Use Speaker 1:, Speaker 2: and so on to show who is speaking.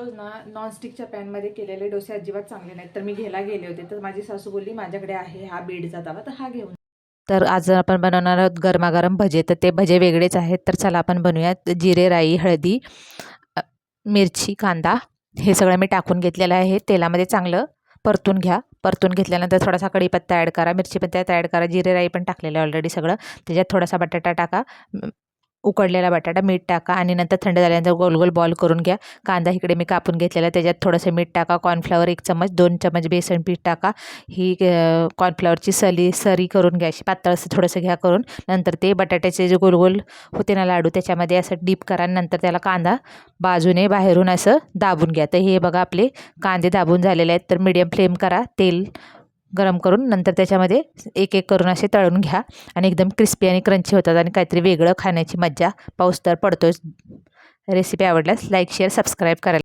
Speaker 1: रोज ना नॉनस्टिकच्या पॅनमध्ये केलेले डोसे अजिबात चांगले नाहीत, तर मी घ्यायला गेले होते तर माझी सासू बोलली माझ्याकडे आहे हा बीडचा तवा, तर हा घेऊन.
Speaker 2: तर आज आपण बनवणार आहोत गरमागरम भजे. तर ते भजे वेगळेच आहेत, तर चला आपण बनवूयात. जिरे, राई, हळदी, मिरची, कांदा हे सगळं मी टाकून घेतलेलं आहे. तेलामध्ये चांगलं परतून घ्या. परतून घेतल्यानंतर थोडासा कढीपत्ता ॲड करा, मिरची पण त्यात ॲड करा, जिरे, राई पण टाकलेलं आहे ऑलरेडी सगळं. त्याच्यात थोडासा बटाटा टाका, उकडलेला बटाटा, मीठ टाका आणि नंतर थंड झाल्यानंतर गोल गोल बॉल करून घ्या. कांदा इकडे मी कापून घेतलेला, त्याच्यात थोडंसं मीठ टाका, कॉर्नफ्लॉवर 1 चमच, 2 चमच बेसन पीठ टाका. ही कॉर्नफ्लॉवरची सरी करून घ्या, अशी पातळ असं थोडंसं घ्या करून. नंतर ते बटाट्याचे जे गोल गोल होते ना लाडू, त्याच्यामध्ये असं डीप करा. नंतर त्याला कांदा बाजूने बाहेरून असं दाबून घ्या. तर हे बघा आपले कांदे दाबून झालेले आहेत. तर मीडियम फ्लेम करा, तेल गरम करून नंतर त्याच्यामध्ये एक एक करून असे तळून घ्या आणि एकदम क्रिस्पी आणि क्रंची होतात आणि काहीतरी वेगळं खाण्याची मज्जा. पाऊस तर पडतोच. रेसिपी आवडल्यास लाईक, शेअर, सबस्क्राईब करा.